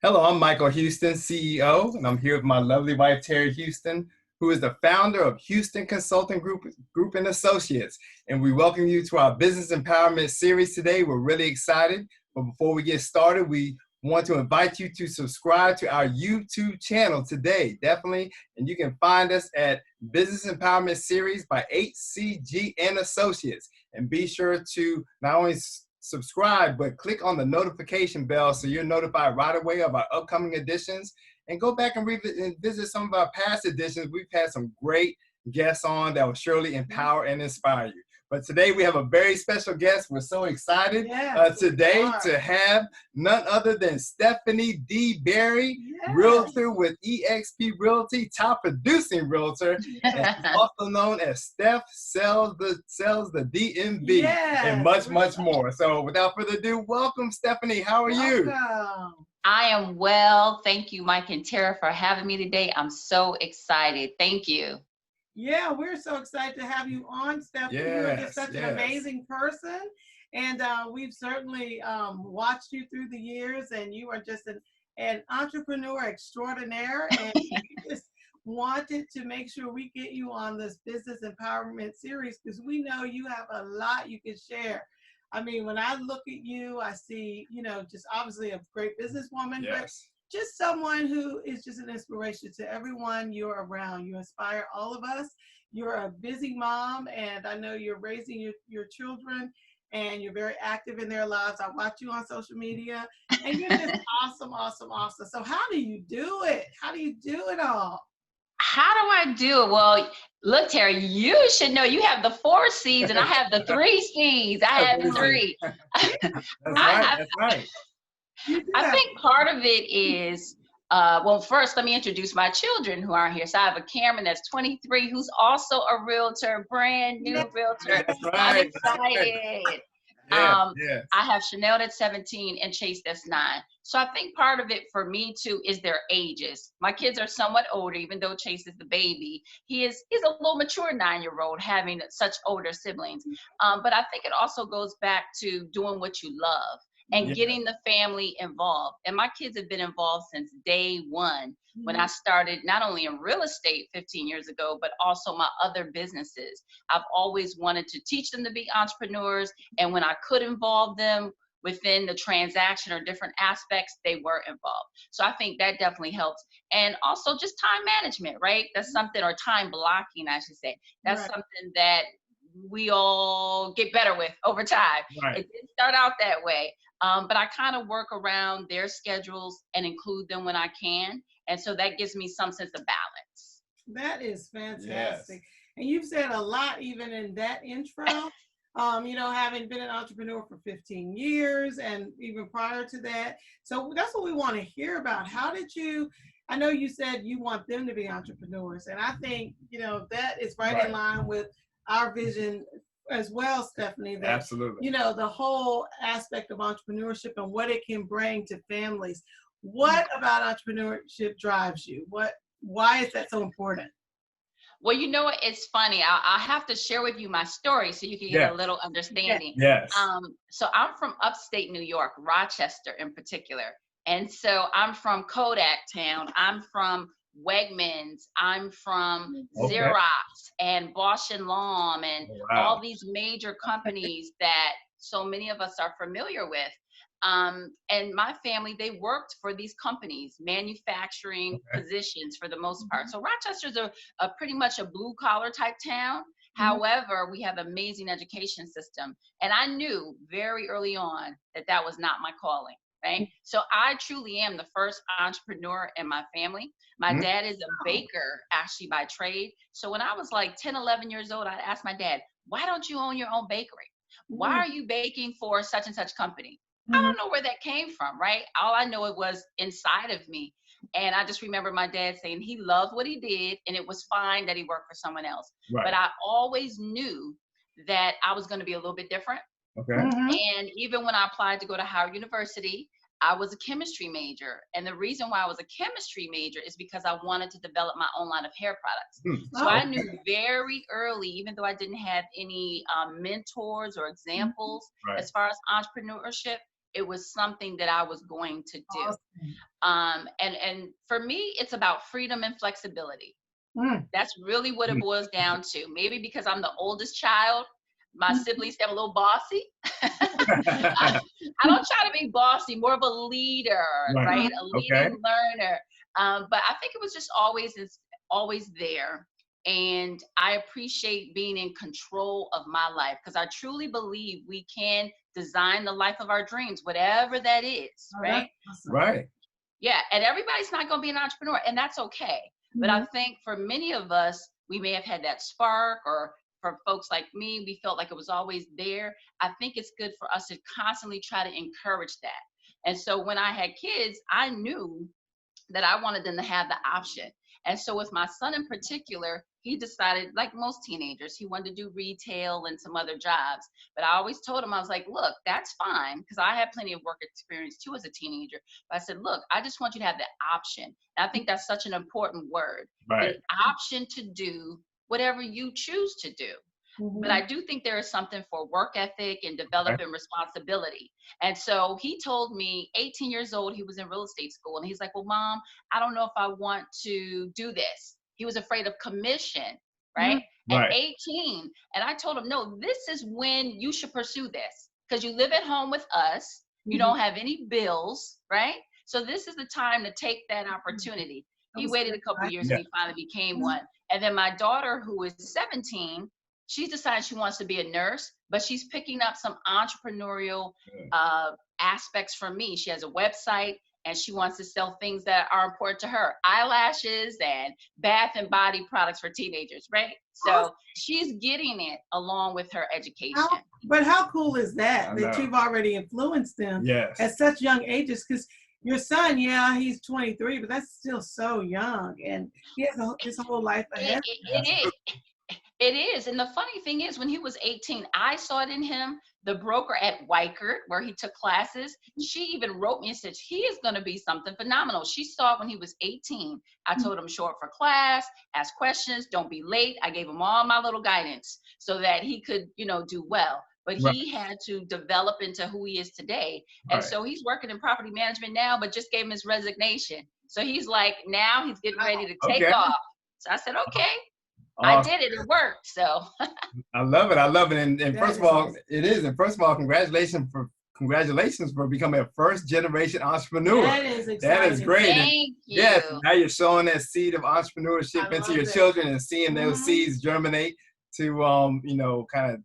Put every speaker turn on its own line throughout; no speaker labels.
Hello, I'm Michael Houston, CEO, and I'm here with my lovely wife, Terry Houston, who is the founder of Houston Consulting Group and Associates. And we welcome you to our Business Empowerment Series today. We're really excited. But before we get started, we want to invite you to subscribe to our YouTube channel today, definitely. And you can find us at Business Empowerment Series by HCG and Associates. And be sure to not only subscribe, but click on the notification bell so you're notified right away of our upcoming editions. And go back and visit some of our past editions. We've had some great guests on that will surely empower and inspire you. But today we have a very special guest. We're so excited today to have none other than Stephany DeBerry, Realtor with eXp Realty, top producing Realtor, and she's also known as Steph Sells the DMV, and much more. So without further ado, welcome, Stephany. How are you?
I am well. Thank you, Mike and Tara, for having me today. I'm so excited. Thank you.
Yeah, we're so excited to have you on, Stephany. You're just such an amazing person. And we've certainly watched you through the years, and you are just an entrepreneur extraordinaire. And we just wanted to make sure we get you on this Business Empowerment Series because we know you have a lot you can share. I mean, when I look at you, I see, just obviously a great businesswoman, but just someone who is just an inspiration to everyone you're around. You inspire all of us. You're a busy mom, and I know you're raising your children, and you're very active in their lives. I watch you on social media, and you're just awesome. So how do you do it? How do you do it all?
How do I do it? Well, look, Terry, you should know you have the 4 C's and I have the 3 C's. I have 3.
That's right.
I think part of it is, well, first, let me introduce my children who aren't here. So I have a Cameron that's 23, who's also a realtor, brand new realtor.
That's right.
I'm excited. I have Chanel that's 17 and Chase that's 9. So I think part of it for me too is their ages. My kids are somewhat older, even though Chase is the baby. He's a little mature 9-year-old having such older siblings. But I think it also goes back to doing what you love and getting the family involved. And my kids have been involved since day one when I started not only in real estate 15 years ago, but also my other businesses. I've always wanted to teach them to be entrepreneurs. And when I could involve them within the transaction or different aspects, they were involved. So I think that definitely helps. And also just time management, right? That's something, or time blocking, I should say. That's something that we all get better with over time. It didn't start out that way. But I kind of work around their schedules and include them when I can. And so that gives me some sense of balance.
That is fantastic. And you've said a lot even in that intro. Having been an entrepreneur for 15 years and even prior to that. So that's what we want to hear about. How did you, I know you said you want them to be entrepreneurs. And I think, that is right in line with our vision as well, Stephany. That,
absolutely.
The whole aspect of entrepreneurship and what it can bring to families. What about entrepreneurship drives you? Why is that so important?
Well, it's funny. I'll have to share with you my story so you can get a little understanding. So I'm from upstate New York, Rochester in particular. And so I'm from Kodak Town. I'm from Wegmans. I'm from Xerox and Bosch and Lomb and all these major companies that so many of us are familiar with. And my family, they worked for these companies, manufacturing positions for the most part. So Rochester's a pretty much a blue collar type town. However, we have amazing education system. And I knew very early on that was not my calling, right? So I truly am the first entrepreneur in my family. My dad is a baker actually by trade. So when I was like 10, 11 years old, I asked my dad, why don't you own your own bakery? Why are you baking for such and such company? I don't know where that came from, right? All I know, it was inside of me. And I just remember my dad saying he loved what he did and it was fine that he worked for someone else. But I always knew that I was going to be a little bit different. And even when I applied to go to Howard University, I was a chemistry major. And the reason why I was a chemistry major is because I wanted to develop my own line of hair products. So I knew very early, even though I didn't have any mentors or examples as far as entrepreneurship, it was something that I was going to do.
Awesome.
And for me, it's about freedom and flexibility.
Mm.
That's really what it boils down to. Maybe because I'm the oldest child, my siblings get a little bossy. I don't try to be bossy, more of a leader, right? A leading learner. But I think it was just always there. And I appreciate being in control of my life, because I truly believe we can design the life of our dreams, whatever that is, right?
Awesome.
Right.
Yeah, and everybody's not going to be an entrepreneur, and that's okay. But I think for many of us, we may have had that spark, or for folks like me, we felt like it was always there. I think it's good for us to constantly try to encourage that. And so when I had kids, I knew that I wanted them to have the option. And so with my son in particular, he decided, like most teenagers, he wanted to do retail and some other jobs. But I always told him, I was like, look, that's fine, because I had plenty of work experience too as a teenager. But I said, look, I just want you to have the option. And I think that's such an important word.
Right.
The option to do whatever you choose to do. But I do think there is something for work ethic and developing responsibility. And so he told me, 18 years old, he was in real estate school. And he's like, well, Mom, I don't know if I want to do this. He was afraid of commission, right? At 18. And I told him, no, this is when you should pursue this, because you live at home with us. You don't have any bills, right? So this is the time to take that opportunity. He waited a couple of years and he finally became one. And then my daughter, who is 17, she's decided she wants to be a nurse, but she's picking up some entrepreneurial aspects from me. She has a website and she wants to sell things that are important to her, eyelashes and bath and body products for teenagers, right? So she's getting it along with her education.
But how cool is that, that you've already influenced them at such young ages? Because your son, he's 23, but that's still so young, and he has his whole life ahead.
It is. And the funny thing is, when he was 18, I saw it in him. The broker at Weichert, where he took classes, she even wrote me and said, he is going to be something phenomenal. She saw it when he was 18. I told him, show up for class, ask questions, don't be late. I gave him all my little guidance so that he could, do well. But he had to develop into who he is today. And so he's working in property management now, but just gave him his resignation. So he's like, now he's getting ready to take off. So I said, okay. I did it. It worked. So
I love it. I love it. And first of all, it is. And first of all, congratulations for becoming a first generation entrepreneur.
That is exciting.
That is great.
Thank you.
Yes. Now you're sowing that seed of entrepreneurship into your children and seeing those seeds germinate to kind of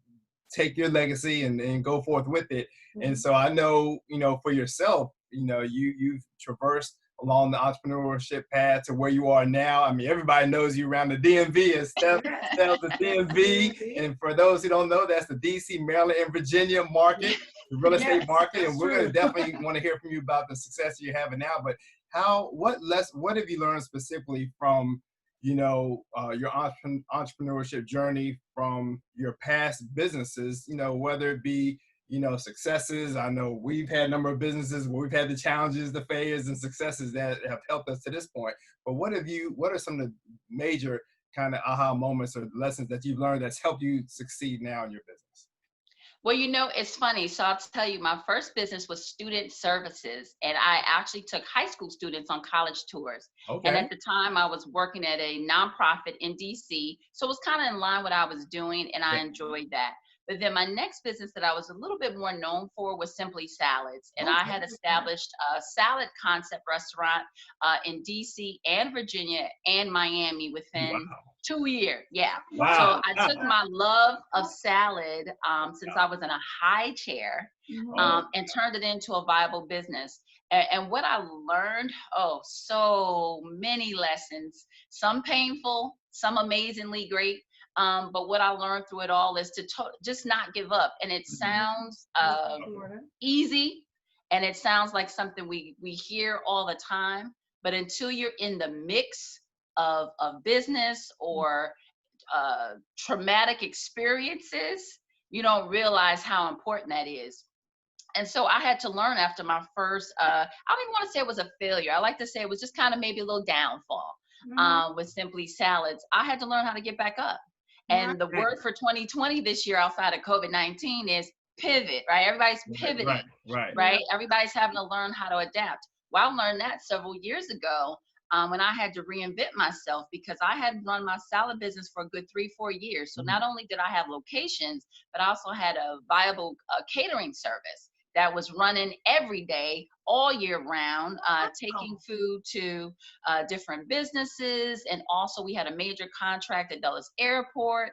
take your legacy and go forth with it. And so I know, for yourself, you've traversed along the entrepreneurship path to where you are now. I mean, everybody knows you around the DMV as StephSellsTheDMV. And for those who don't know, that's the DC, Maryland, and Virginia market, the real estate market. And we're going to definitely want to hear from you about the success you're having now. But what have you learned specifically from, your entrepreneurship journey from your past businesses, whether it be successes. I know we've had a number of businesses where we've had the challenges, the failures, and successes that have helped us to this point. But what are some of the major kind of aha moments or lessons that you've learned that's helped you succeed now in your business?
Well, it's funny. So I'll tell you, my first business was student services, and I actually took high school students on college tours. Okay. And at the time, I was working at a nonprofit in DC. So it was kind of in line with what I was doing, and I enjoyed that. But then my next business that I was a little bit more known for was Simply Salads. And I had established a salad concept restaurant in DC and Virginia and Miami within 2 years. Yeah. Wow. So I took my love of salad since I was in a high chair and turned it into a viable business. And what I learned, so many lessons, some painful, some amazingly great. But what I learned through it all is to just not give up. And it sounds easy, and it sounds like something we hear all the time. But until you're in the mix of business or traumatic experiences, you don't realize how important that is. And so I had to learn after my first, I don't even want to say it was a failure. I like to say it was just kind of maybe a little downfall with Simply Salads. I had to learn how to get back up. And the word for 2020 this year outside of COVID-19 is pivot, right? Everybody's pivoting, right? Everybody's having to learn how to adapt. Well, I learned that several years ago when I had to reinvent myself, because I had run my salad business for a good 3-4 years. So not only did I have locations, but I also had a viable catering service that was running every day, all year round, taking food to different businesses. And also we had a major contract at Dulles Airport.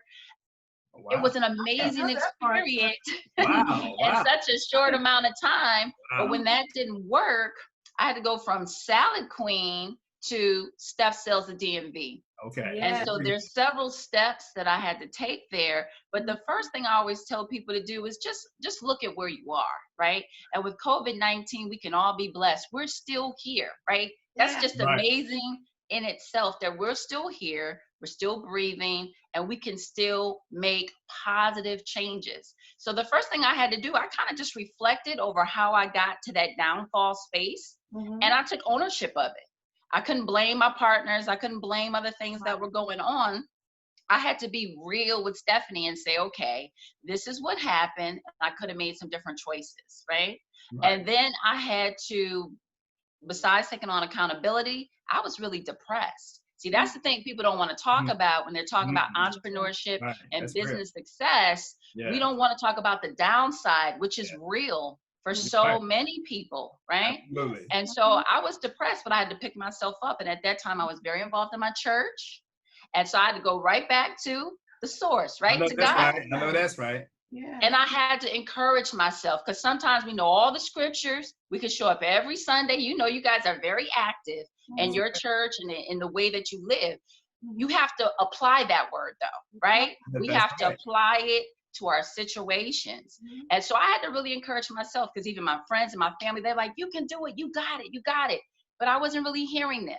Wow. It was an amazing experience in such a short amount of time. But when that didn't work, I had to go from salad queen to StephSellsTheDMV.
Okay.
And so there's several steps that I had to take there. But the first thing I always tell people to do is just look at where you are, right? And with COVID-19, we can all be blessed. We're still here, right? That's just amazing in itself, that we're still here, we're still breathing, and we can still make positive changes. So the first thing I had to do, I kind of just reflected over how I got to that downfall space, and I took ownership of it. I couldn't blame my partners. I couldn't blame other things that were going on. I had to be real with Stephany and say, okay, this is what happened. I could have made some different choices, right? And then I had to, besides taking on accountability, I was really depressed. See, that's the thing people don't want to talk about when they're talking about entrepreneurship and business success. We don't want to talk about the downside, which is real for so many people, right?
Absolutely.
And so I was depressed, but I had to pick myself up. And at that time, I was very involved in my church. And so I had to go right back to the source, right? To God.
I know that's right.
Yeah.
And I had to encourage myself, because sometimes we know all the scriptures. We could show up every Sunday. You know, you guys are very active in your church and in the way that you live. You have to apply that word, though, right? We have to apply it to our situations. And so I had to really encourage myself, because even my friends and my family, they're like, you can do it. You got it. You got it. But I wasn't really hearing them.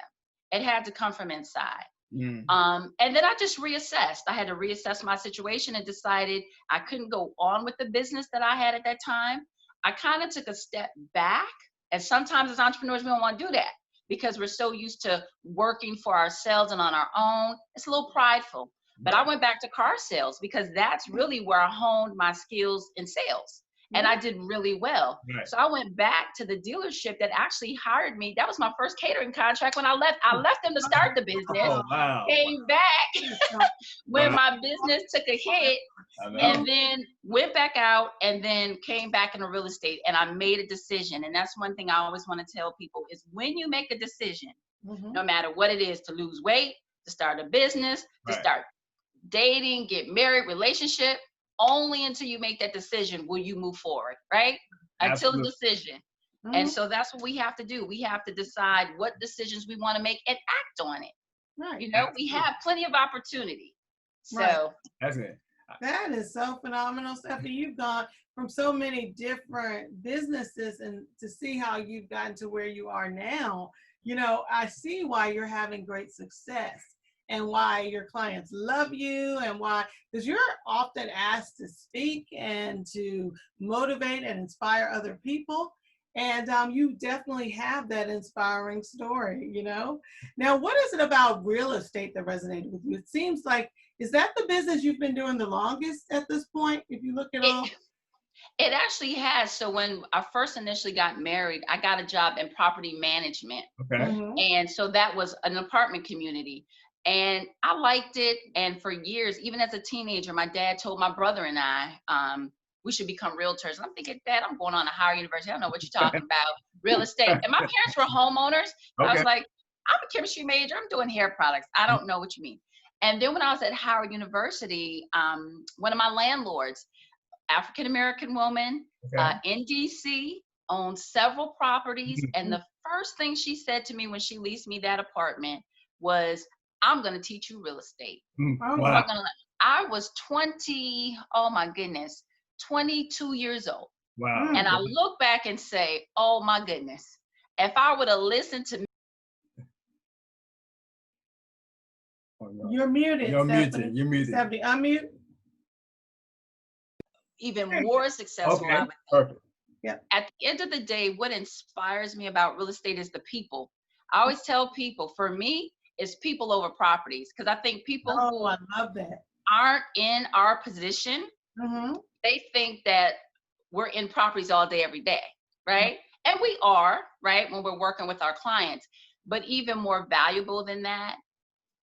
It had to come from inside. And then I just reassessed. I had to reassess my situation and decided I couldn't go on with the business that I had at that time. I kind of took a step back. And sometimes as entrepreneurs, we don't want to do that because we're so used to working for ourselves and on our own. It's a little prideful. But I went back to car sales because that's really where I honed my skills in sales. And I did really well. So I went back to the dealership that actually hired me. That was my first catering contract when I left. I left them to start the business. Came back when my business took a hit, and then went back out, and then came back into real estate. And I made a decision. And that's one thing I always want to tell people is when you make a decision, no matter what it is, to lose weight, to start a business, to start dating, get married, relationship, only until you make that decision will you move forward, right? Until the decision. And so that's what we have to do. We have to decide what decisions we want to make and act on it. You know, we have plenty of opportunity. So
that's it.
That is so phenomenal, Stephany. You've gone from so many different businesses, and to see how you've gotten to where you are now, you know, I see why you're having great success. And why your clients love you, and why, because you're often asked to speak and to motivate and inspire other people. And you definitely have that inspiring story, you know. Now, what is it about real estate that resonated with you? It seems like, is that the business you've been doing the longest at this point, if you look at all?
It actually has. So when I first initially got married, I got a job in property management. And so that was an apartment community. And I liked it. And for years, even as a teenager, my dad told my brother and I, we should become realtors. And I'm thinking, Dad, I'm going on to Howard University. I don't know what you're talking about, real estate. And my parents were homeowners. I was like, I'm a chemistry major. I'm doing hair products. I don't know what you mean. And then when I was at Howard University, one of my landlords, African-American woman in DC, owned several properties. And the first thing she said to me when she leased me that apartment was, I'm going to teach you real estate. I was 22 years old. And I look back and say, oh my goodness, if I would have listened to me.
You're muted.
You're muted. You're muted.
Stephany, unmute.
Even more successful.
Perfect.
At the end of the day, what inspires me about real estate is the people. I always tell people, for me, it's people over properties, because I think people who
I love that.
aren't in our position, they think that we're in properties all day, every day, right? And we are, right, when we're working with our clients. But even more valuable than that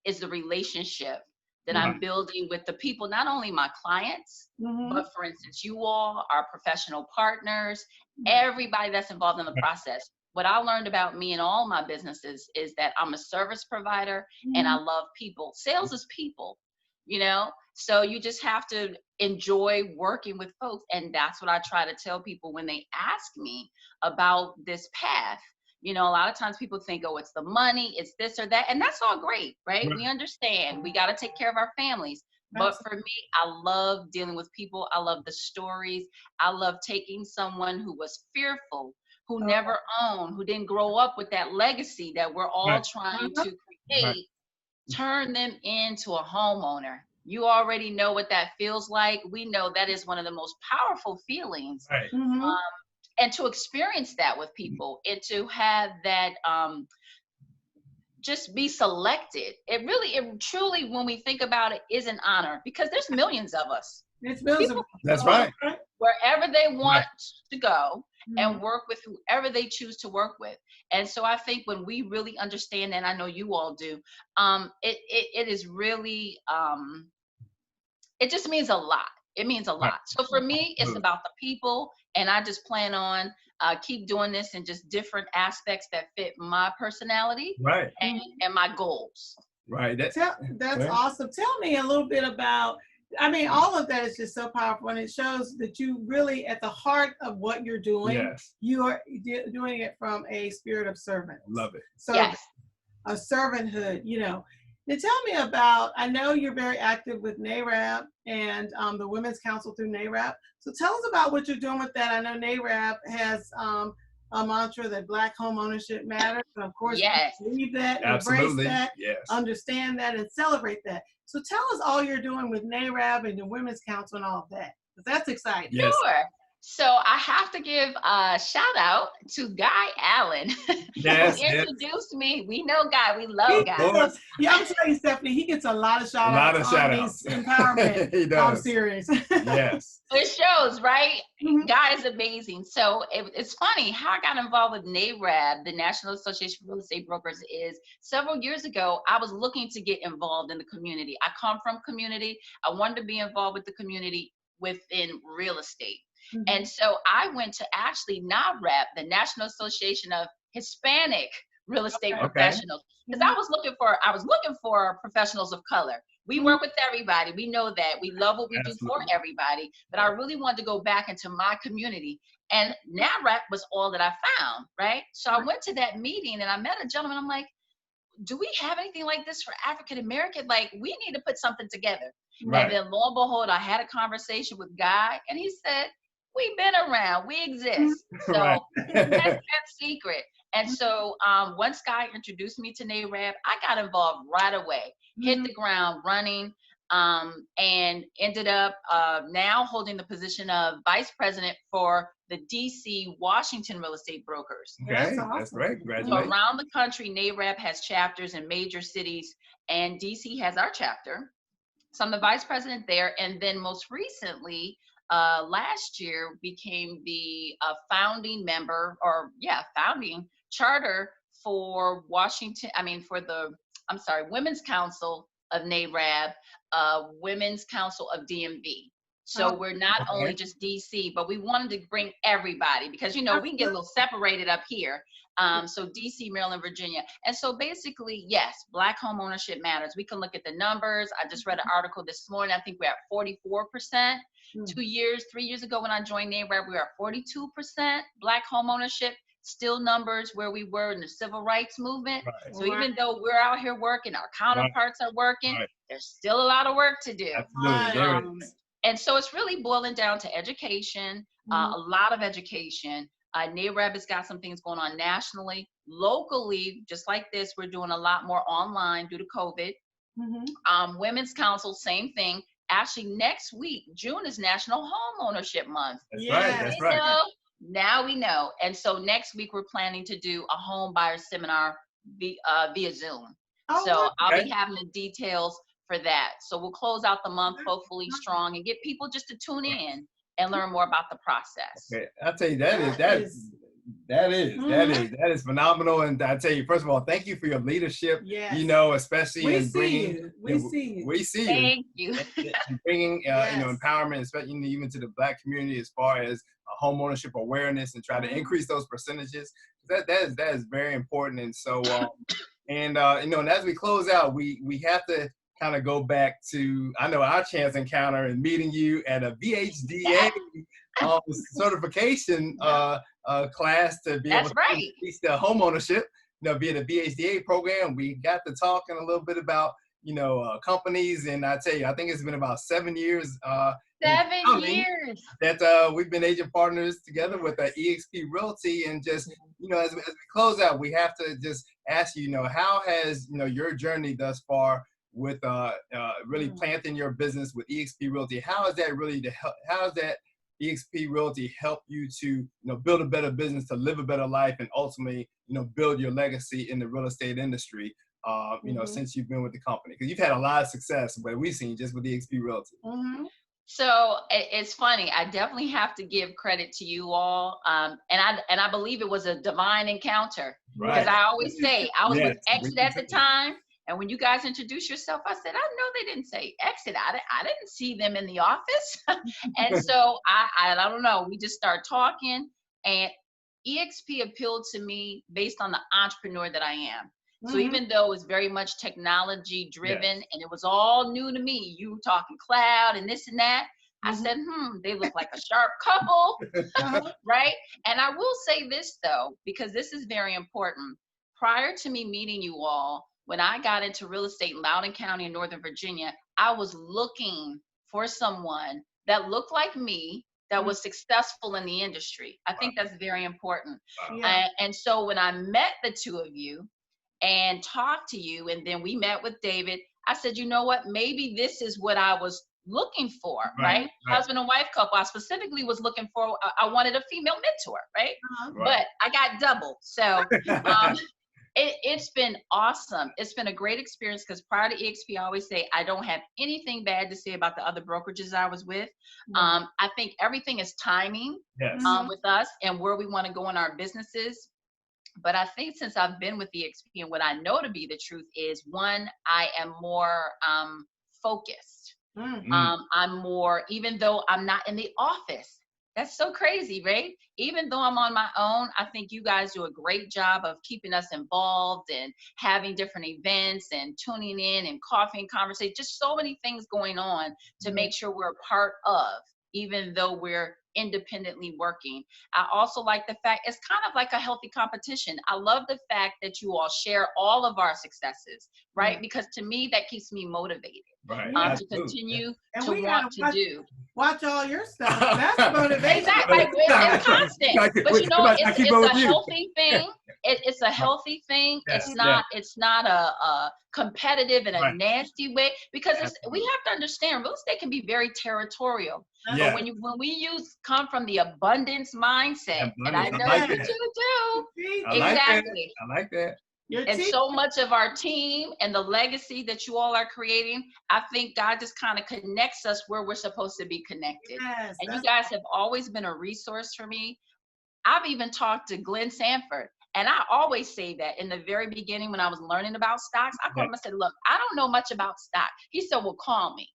is the relationship that I'm building with the people, not only my clients, but for instance, you all, our professional partners, everybody that's involved in the process. What I learned about me and all my businesses is that I'm a service provider and I love people. Sales is people, you know? So you just have to enjoy working with folks. And that's what I try to tell people when they ask me about this path. You know, a lot of times people think, oh, it's the money, it's this or that. And that's all great, right? We understand. We got to take care of our families. But for me, I love dealing with people. I love the stories. I love taking someone who was fearful, who never owned, who didn't grow up with that legacy that we're all trying to create, turn them into a homeowner. You already know what that feels like. We know that is one of the most powerful feelings. And to experience that with people and to have that just be selected. It truly, when we think about it, is an honor because there's millions of us.
It's millions.
That's right.
Wherever they want to go and work with whoever they choose to work with. And so I think when we really understand, and I know you all do, it is really, it just means a lot. It means a lot. So for me, it's about the people, and I just plan on keep doing this in just different aspects that fit my personality and my goals.
That's awesome. Tell me a little bit about, I mean, all of that is just so powerful, and it shows that you really, at the heart of what you're doing, you are doing it from a spirit of servant.
Love it.
So a servanthood, you know. Now tell me about, I know you're very active with NARAB and the Women's Council through NARAB. So tell us about what you're doing with that. I know NARAB has a mantra that Black home ownership matters. So of course, believe that, embrace that, understand that, and celebrate that. So tell us all you're doing with NARAB and the Women's Council and all of that, because that's exciting.
Sure. So I have to give a shout out to Guy Allen, who introduced me. We know Guy. We love Guy.
Yeah, I'm telling you, Stephanie, he gets a lot of shout outs on these empowerment series.
It shows, right? Guy is amazing. So it's funny how I got involved with NARAB, the National Association of Real Estate Brokers, is several years ago, I was looking to get involved in the community. I come from community. I wanted to be involved with the community within real estate. And so I went to actually NAREP, the National Association of Hispanic Real Estate Professionals, because I was looking for professionals of color. We work with everybody. We know that. We love what we do for everybody. But I really wanted to go back into my community. And NAREP was all that I found, right? So I went to that meeting and I met a gentleman. I'm like, do we have anything like this for African American? Like, we need to put something together. And then lo and behold, I had a conversation with Guy, and he said, we've been around, we exist. So that's secret. And so once Guy introduced me to NAREB, I got involved right away, hit the ground running, and ended up now holding the position of vice president for the DC Washington real estate brokers.
That's great.
So around the country, NAREB has chapters in major cities, and DC has our chapter. So I'm the vice president there, and then most recently, last year became the founding member, founding charter for Women's Council of NAREB, Women's Council of DMV. So we're not only just DC, but we wanted to bring everybody because, you know, we can get a little separated up here. So DC, Maryland, Virginia. And so basically, yes, Black home ownership matters. We can look at the numbers. I just read an article this morning. I think we're at 44%. 3 years ago when I joined NAREB, we were at 42% Black home ownership. Still numbers where we were in the civil rights movement. So even though we're out here working, our counterparts are working, there's still a lot of work to do. And so it's really boiling down to education, a lot of education. NAREB has got some things going on nationally. Locally, just like this, we're doing a lot more online due to COVID. Women's Council, same thing. Actually, next week, June is National Home Ownership Month.
That's right.
Now we know. And so next week, we're planning to do a home buyer seminar via Zoom. I'll be having the details for that. So we'll close out the month hopefully strong and get people just to tune in and learn more about the process.
Okay. I'll tell you, that is phenomenal. And I tell you, first of all, thank you for your leadership.
Yes.
You know, especially
we
in
see
bringing,
you. We see you.
We see you.
Thank you.
And bringing, you know, empowerment, especially even to the Black community, as far as home ownership awareness, and try to increase those percentages. That is very important. And so, you know, and as we close out, we have to kind of go back to, I know, our chance encounter and meeting you at a VHDA certification class to be able to teach the home ownership, you know, via the VHDA program. We got to talking a little bit about, you know, companies, and I tell you, I think it's been about 7 years.
7 years
that we've been agent partners together with eXp Realty, and just, you know, as we close out, we have to just ask you, you know, how has, you know, your journey thus far with really planting your business with eXp Realty? How is that really how is that eXp Realty help you to, you know, build a better business, to live a better life, and ultimately, you know, build your legacy in the real estate industry? You know, since you've been with the company, because you've had a lot of success, but we've seen just with eXp Realty.
So it's funny. I definitely have to give credit to you all, and I believe it was a divine encounter, because I always say I was with Exit at the time. And when you guys introduced yourself, I said, I know they didn't say Exit. I didn't see them in the office. And so I don't know, we just started talking, and eXp appealed to me based on the entrepreneur that I am. So even though it was very much technology driven and it was all new to me, you talking cloud and this and that, I said, they look like a sharp couple, right? And I will say this though, because this is very important. Prior to me meeting you all, when I got into real estate in Loudoun County in Northern Virginia, I was looking for someone that looked like me, that was successful in the industry. I think that's very important. And so when I met the two of you and talked to you, and then we met with David, I said, you know what, maybe this is what I was looking for, right? Husband and wife couple. I specifically was looking for, I wanted a female mentor, right? But I got double. So it's been awesome. It's been a great experience, because prior to eXp, I always say I don't have anything bad to say about the other brokerages I was with. I think everything is timing with us and where we want to go in our businesses. But I think since I've been with eXp, and what I know to be the truth is, one, I am more focused. I'm more, even though I'm not in the office. That's so crazy, right? Even though I'm on my own, I think you guys do a great job of keeping us involved and having different events and tuning in and coffee and conversation, just so many things going on to make sure we're a part of, even though we're independently working. I also like the fact it's kind of like a healthy competition. I love the fact that you all share all of our successes, right? Because to me, that keeps me motivated to continue to want to do.
Watch all your stuff. That's motivation.
Exactly. It's constant. But you know, it's a healthy thing. It's a healthy thing. It's not a competitive in a nasty way, because we have to understand real estate can be very territorial. But when we come from the abundance mindset, and I know you do. Exactly.
I like that.
And so much of our team and the legacy that you all are creating, I think God just kind of connects us where we're supposed to be connected. And you guys have always been a resource for me. I've even talked to Glenn Sanford, and I always say that in the very beginning when I was learning about stocks, I called him and said, look, I don't know much about stock. He said, well, call me.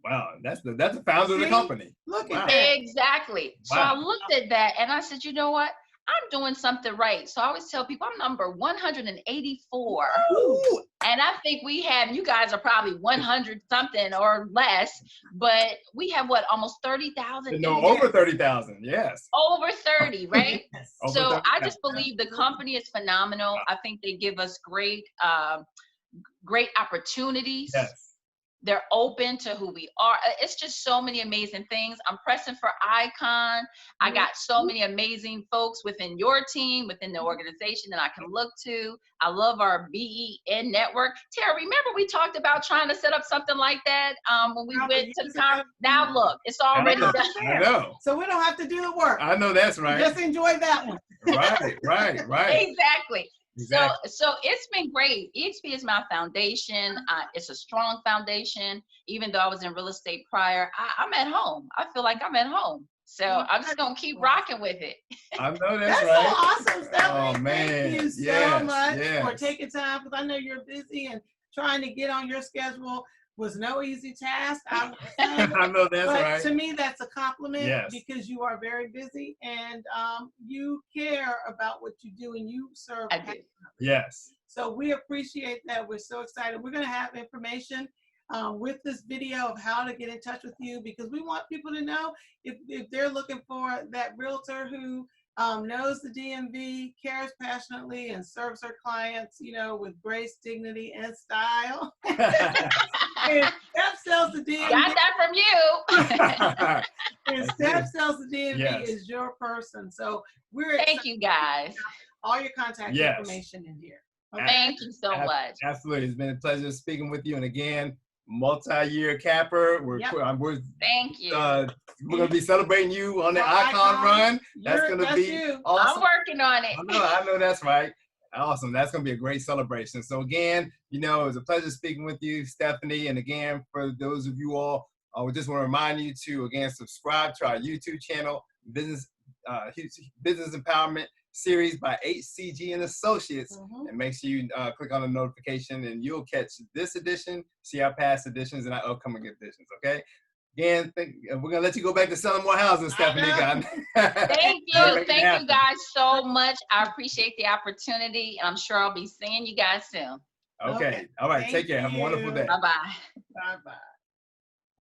Wow, that's the founder of the company.
Look at that.
Exactly. So I looked at that and I said, you know what? I'm doing something right. So I always tell people I'm number 184.
Ooh.
And I think you guys are probably 100 something or less, but we have almost 30,000?
No, over 30,000, yes.
Over 30, right? So
30,
I just believe the company is phenomenal. I think they give us great opportunities.
Yes.
They're open to who we are. It's just so many amazing things. I'm pressing for Icon. I got so many amazing folks within your team, within the organization that I can look to. I love our BEN network. Tara, remember we talked about trying to set up something like that when we went to the conference? Now look, it's already done.
I know.
So we don't have to do the work.
I know that's right.
Just enjoy that one.
Right.
Exactly.
Exactly.
So it's been great. eXp is my foundation. It's a strong foundation. Even though I was in real estate prior, I'm at home. I feel like I'm at home. So I'm just gonna keep rocking with it.
I know that's
right.
So
awesome, Stephany.
Oh man.
Thank you so much for taking time, because I know you're busy and trying to get on your schedule was no easy task. I
know that's
but
right.
To me, that's a compliment because you are very busy and you care about what you do and you serve.
I do.
Yes.
So we appreciate that. We're so excited. We're going to have information with this video of how to get in touch with you, because we want people to know if they're looking for that realtor who knows the DMV, cares passionately, and serves her clients, you know, with grace, dignity, and style. And Steph Sells the DMV.
Got that from you.
And Steph Sells the DMV is your person. So we're
Thank you guys.
All your contact information in here.
Okay? Thank you so much.
Absolutely. It's been a pleasure speaking with you. And again, multi-year capper.
Thank you.
We're going to be celebrating you on the icon run. That's going to be awesome.
I'm working on it.
I know that's right. Awesome. That's going to be a great celebration. So again, you know, it was a pleasure speaking with you, Stephany. And again, for those of you all, we just want to remind you to, again, subscribe to our YouTube channel, Business Empowerment Series by HCG and Associates. And make sure you click on the notification and you'll catch this edition, see our past editions and our upcoming editions, okay? Again, we're going to let you go back to selling more houses, Stephany.
Thank you. Thank you guys so much. I appreciate the opportunity. I'm sure I'll be seeing you guys soon.
Okay. All right. Take care. Have a wonderful day.
Bye-bye.
Bye-bye.